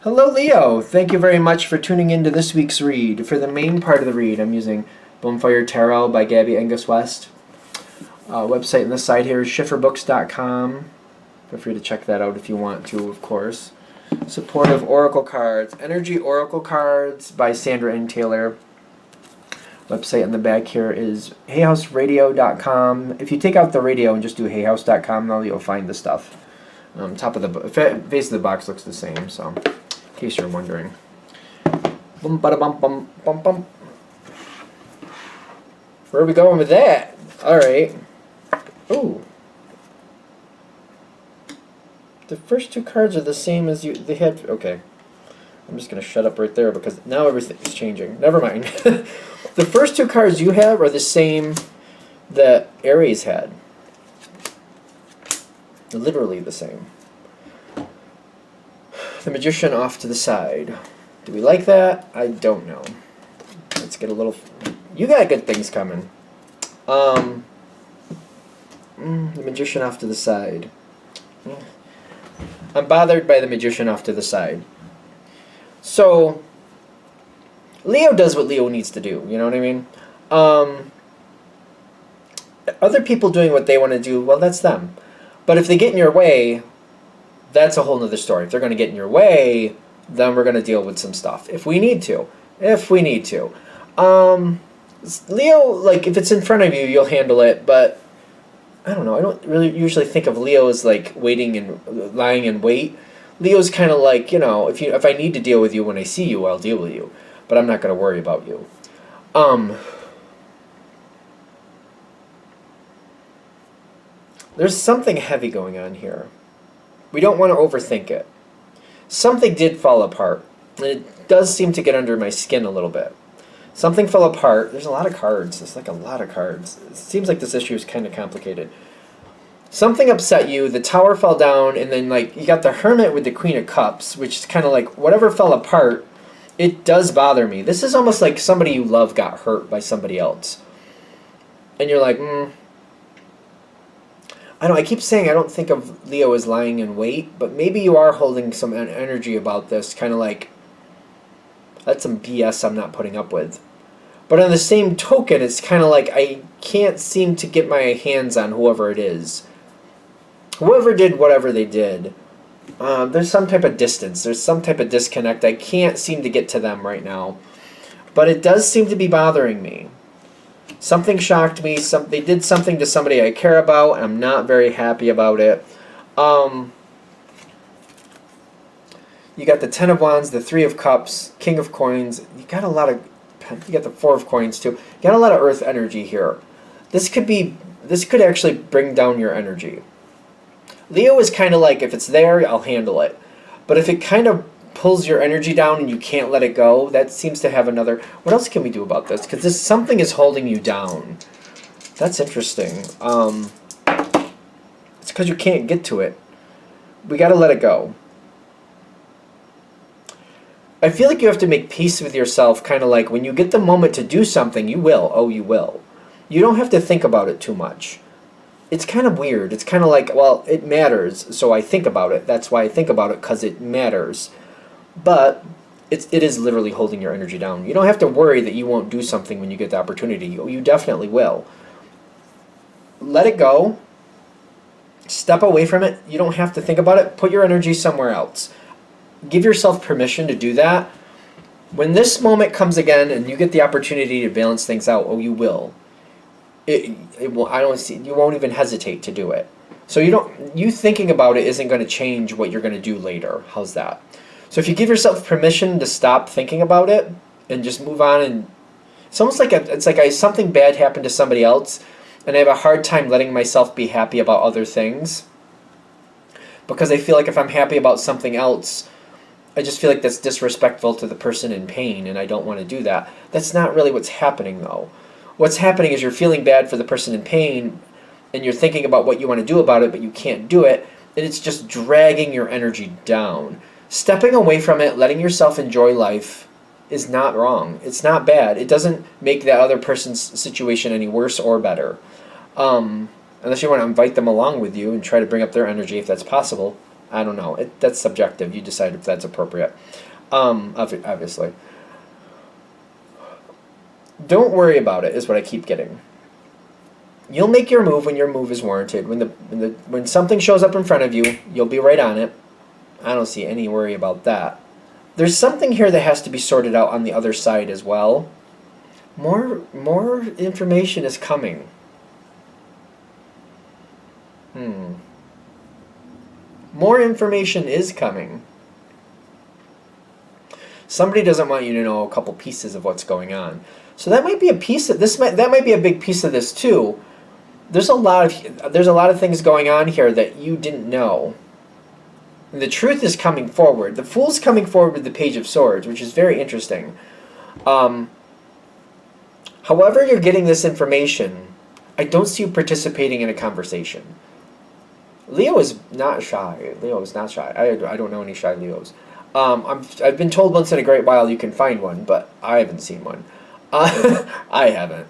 Hello, Leo. Thank you very much for tuning in to this week's read. For the main part of the read, I'm using Bonfire Tarot by Gabby Angus West. Website on the side here is schifferbooks.com. Feel free to check that out if you want to, of course. Supportive Oracle Cards. Energy Oracle Cards by Sandra N. Taylor. Website on the back here is hayhouseradio.com. If you take out the radio and just do hayhouse.com, though, you'll find the stuff. Top of the face of the box looks the same, so in case you're wondering. Bum bada bum bum bum bum. Where are we going with that? All right. Ooh. The first two cards are the same as they had. Okay. I'm just gonna shut up right there because now everything's changing. Never mind. The first two cards you have are the same that Aries had. Literally the same. The Magician off to the side. Do we like that? I don't know. Let's get a little... You got good things coming. The Magician off to the side. I'm bothered by the Magician off to the side. So, Leo does what Leo needs to do. You know what I mean? Other people doing what they want to do, well, that's them. But if they get in your way, that's a whole nother story. If they're going to get in your way, then we're going to deal with some stuff. If we need to. Leo, like, if it's in front of you, you'll handle it. But, I don't know. I don't really usually think of Leo as, like, waiting and lying in wait. Leo's kind of like, you know, if I need to deal with you when I see you, I'll deal with you. But I'm not going to worry about you. There's something heavy going on here. We don't want to overthink it. Something did fall apart, and it does seem to get under my skin a little bit. Something fell apart. There's a lot of cards. There's like a lot of cards. It seems like this issue is kind of complicated. Something upset you, the tower fell down, and then like you got the Hermit with the Queen of Cups, which is kind of like whatever fell apart, it does bother me. This is almost like somebody you love got hurt by somebody else. And you're like, I know, I keep saying I don't think of Leo as lying in wait, but maybe you are holding some energy about this, kind of like, that's some BS I'm not putting up with. But on the same token, it's kind of like I can't seem to get my hands on whoever it is. Whoever did whatever they did, there's some type of distance, there's some type of disconnect. I can't seem to get to them right now. But it does seem to be bothering me. Something shocked me. They did something to somebody I care about, and I'm not very happy about it. You got the Ten of Wands, the Three of Cups, King of Coins. You got a lot of... You got the Four of Coins, too. You got a lot of Earth energy here. This could actually bring down your energy. Leo is kind of like, if it's there, I'll handle it. But if it kind of pulls your energy down and you can't let it go, that seems to have another... What else can we do about this? Because something is holding you down. That's interesting. It's because you can't get to it. We got to let it go. I feel like you have to make peace with yourself, kind of like when you get the moment to do something, you will. Oh, you will. You don't have to think about it too much. It's kind of weird. It's kind of like, well, it matters, so I think about it. That's why I think about it, because it matters. But it is literally holding your energy down. You don't have to worry that you won't do something when you get the opportunity. You definitely will. Let it go. Step away from it. You don't have to think about it. Put your energy somewhere else. Give yourself permission to do that. When this moment comes again and you get the opportunity to balance things out, oh, you will. It will. I don't see. You won't even hesitate to do it. So you thinking about it isn't going to change what you're going to do later. How's that? So if you give yourself permission to stop thinking about it and just move on, and it's almost like something bad happened to somebody else, and I have a hard time letting myself be happy about other things because I feel like if I'm happy about something else, I just feel like that's disrespectful to the person in pain, and I don't want to do that. That's not really what's happening, though. What's happening is you're feeling bad for the person in pain, and you're thinking about what you want to do about it, but you can't do it, and it's just dragging your energy down. Stepping away from it, letting yourself enjoy life is not wrong. It's not bad. It doesn't make that other person's situation any worse or better. Unless you want to invite them along with you and try to bring up their energy if that's possible. I don't know. That's subjective. You decide if that's appropriate. Obviously. Don't worry about it is what I keep getting. You'll make your move when your move is warranted. When something shows up in front of you, you'll be right on it. I don't see any worry about that. There's something here that has to be sorted out on the other side as well. More information is coming. More information is coming. Somebody doesn't want you to know a couple pieces of what's going on. So that might be a piece of this. That might be a big piece of this too. There's a lot of things going on here that you didn't know. And the truth is coming forward. The Fool's coming forward with the Page of Swords, which is very interesting. However you're getting this information, I don't see you participating in a conversation. Leo is not shy. Leo is not shy. I don't know any shy Leos. I've been told once in a great while you can find one, but I haven't seen one. I haven't.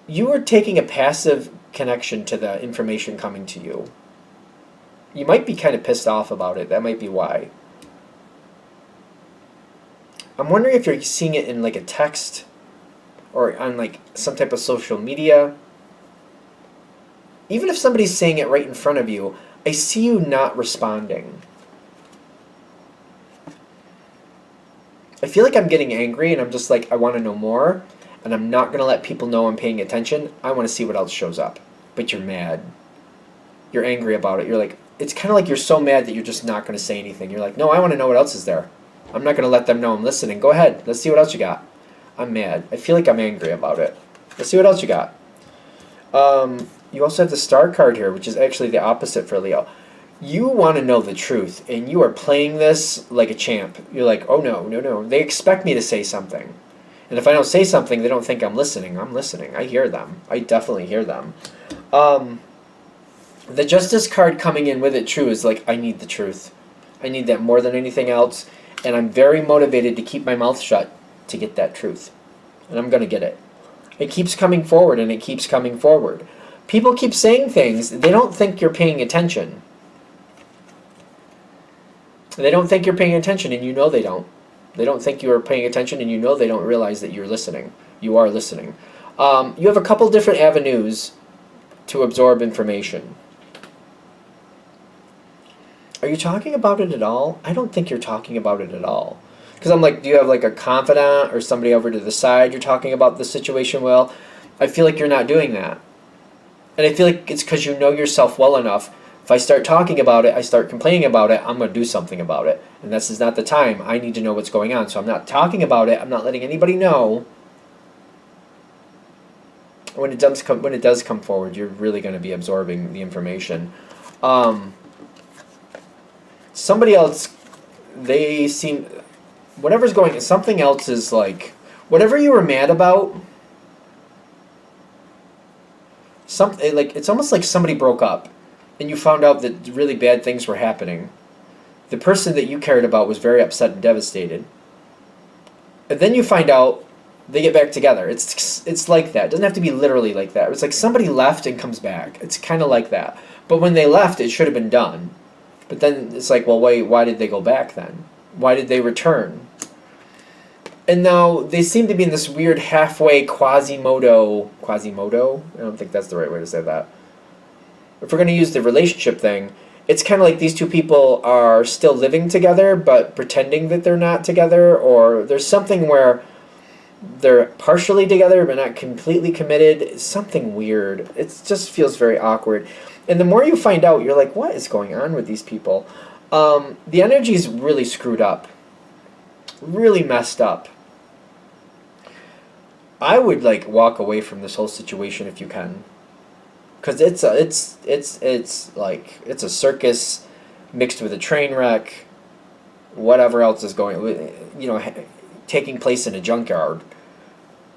You are taking a passive connection to the information coming to you. You might be kind of pissed off about it. That might be why. I'm wondering if you're seeing it in like a text or on like some type of social media. Even if somebody's saying it right in front of you, I see you not responding. I feel like I'm getting angry and I'm just like, I want to know more. And I'm not going to let people know I'm paying attention. I want to see what else shows up. But you're mad. You're angry about it. You're like, it's kind of like you're so mad that you're just not going to say anything. You're like, no, I want to know what else is there. I'm not going to let them know I'm listening. Go ahead. Let's see what else you got. I'm mad. I feel like I'm angry about it. Let's see what else you got. You also have the Star card here, which is actually the opposite for Leo. You want to know the truth, and you are playing this like a champ. You're like, oh no, no, no. They expect me to say something. And if I don't say something, they don't think I'm listening. I'm listening. I hear them. I definitely hear them. The Justice card coming in with it, true, is like, I need the truth. I need that more than anything else. And I'm very motivated to keep my mouth shut to get that truth. And I'm going to get it. It keeps coming forward, and it keeps coming forward. People keep saying things. They don't think you're paying attention. They don't think you're paying attention, and you know they don't. They don't think you are paying attention, and you know they don't realize that you're listening. You are listening. You have a couple different avenues to absorb information. Are you talking about it at all? I don't think you're talking about it at all. Because I'm like, do you have like a confidant or somebody over to the side you're talking about the situation well? I feel like you're not doing that. And I feel like it's because you know yourself well enough. If I start talking about it, I start complaining about it, I'm going to do something about it. And this is not the time. I need to know what's going on. So I'm not talking about it. I'm not letting anybody know. When it does come forward, you're really going to be absorbing the information. Somebody else, they seem... Whatever's going on, something else is like... Whatever you were mad about... It's almost like somebody broke up. And you found out that really bad things were happening. The person that you cared about was very upset and devastated. And then you find out they get back together. It's like that. It doesn't have to be literally like that. It's like somebody left and comes back. It's kind of like that. But when they left, it should have been done. But then it's like, well, wait, why did they go back then? Why did they return? And now they seem to be in this weird halfway Quasimodo? I don't think that's the right way to say that. If we're going to use the relationship thing, it's kind of like these two people are still living together but pretending that they're not together, or there's something where they're partially together but not completely committed. It's something weird. It just feels very awkward. And the more you find out, you're like, what is going on with these people? The energy is really screwed up. Really messed up. I would like walk away from this whole situation if you can. Because it's a circus mixed with a train wreck, whatever else is going, taking place in a junkyard.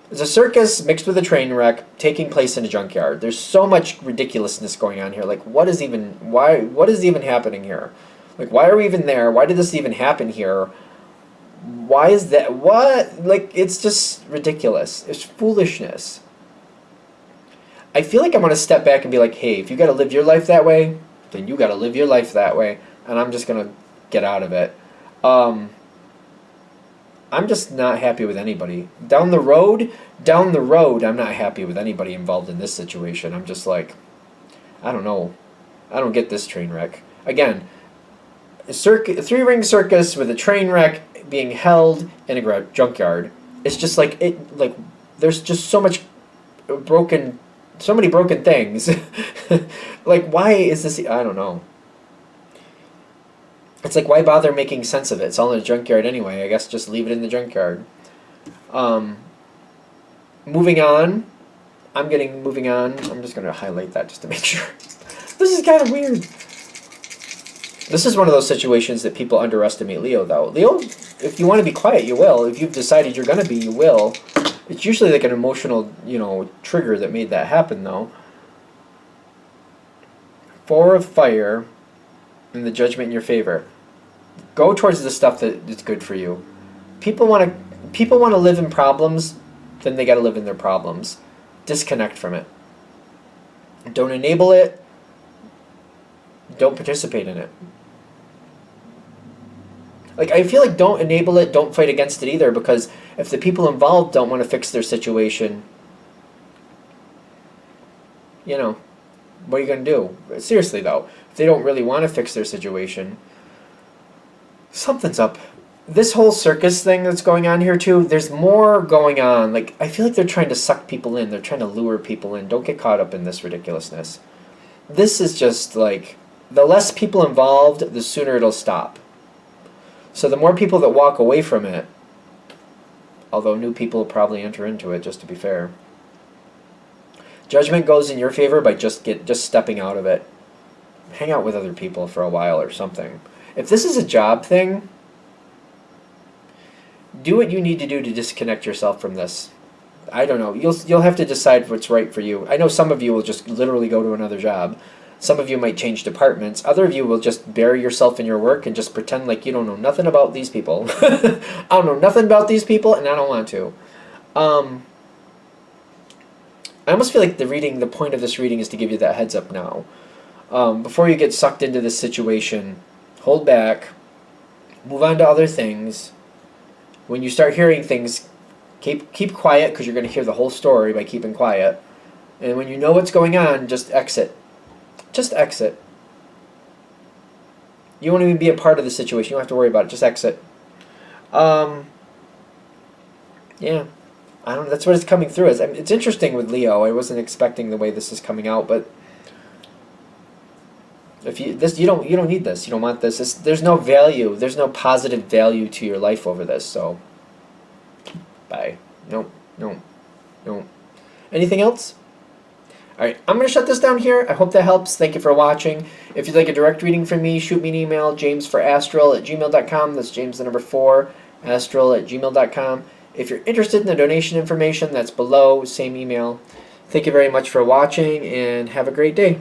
It's a circus mixed with a train wreck taking place in a junkyard. There's so much ridiculousness going on here. Like, what is even happening here? Like, why are we even there? Why did this even happen here? Why is that? What? Like, it's just ridiculous. It's foolishness. I feel like I want to step back and be like, hey, if you got to live your life that way, then you got to live your life that way, and I'm just going to get out of it. I'm just not happy with anybody. Down the road, I'm not happy with anybody involved in this situation. I'm just like, I don't know. I don't get this train wreck. Again, a three-ring circus with a train wreck being held in a junkyard. It's just like there's just so many broken things. Like, why is this? I don't know. It's like, why bother making sense of it? It's all in a junkyard anyway. I guess just leave it in the junkyard. Moving on. Moving on. I'm just going to highlight that just to make sure. This is kind of weird. This is one of those situations that people underestimate Leo, though. Leo, if you want to be quiet, you will. If you've decided you're going to be, you will. It's usually like an emotional, trigger that made that happen, though. 4 of fire and the judgment in your favor. Go towards the stuff that is good for you. People want to live in problems, then they got to live in their problems. Disconnect from it. Don't enable it. Don't participate in it. Like, I feel like don't enable it, don't fight against it either, because if the people involved don't want to fix their situation, what are you going to do? Seriously, though, if they don't really want to fix their situation, something's up. This whole circus thing that's going on here, too, there's more going on. Like, I feel like they're trying to suck people in. They're trying to lure people in. Don't get caught up in this ridiculousness. This is just, like, the less people involved, the sooner it'll stop. So the more people that walk away from it, although new people will probably enter into it, just to be fair. Judgment goes in your favor by just stepping out of it. Hang out with other people for a while or something. If this is a job thing, do what you need to do to disconnect yourself from this. I don't know. You'll have to decide what's right for you. I know some of you will just literally go to another job. Some of you might change departments. Other of you will just bury yourself in your work and just pretend like you don't know nothing about these people. I don't know nothing about these people, and I don't want to. I almost feel like the point of this reading is to give you that heads up now. Before you get sucked into this situation, hold back, move on to other things. When you start hearing things, keep quiet, because you're going to hear the whole story by keeping quiet. And when you know what's going on, just exit. Just exit. You won't even be a part of the situation. You don't have to worry about it. Just exit. Yeah. I don't know. That's what it's coming through as. I mean, it's interesting with Leo. I wasn't expecting the way this is coming out, but if you don't need this. You don't want this. There's no value. There's no positive value to your life over this. So, bye. No. Anything else? Alright, I'm going to shut this down here. I hope that helps. Thank you for watching. If you'd like a direct reading from me, shoot me an email, jamesforastral@gmail.com. That's James the number 4, astral@gmail.com. If you're interested in the donation information, that's below, same email. Thank you very much for watching, and have a great day.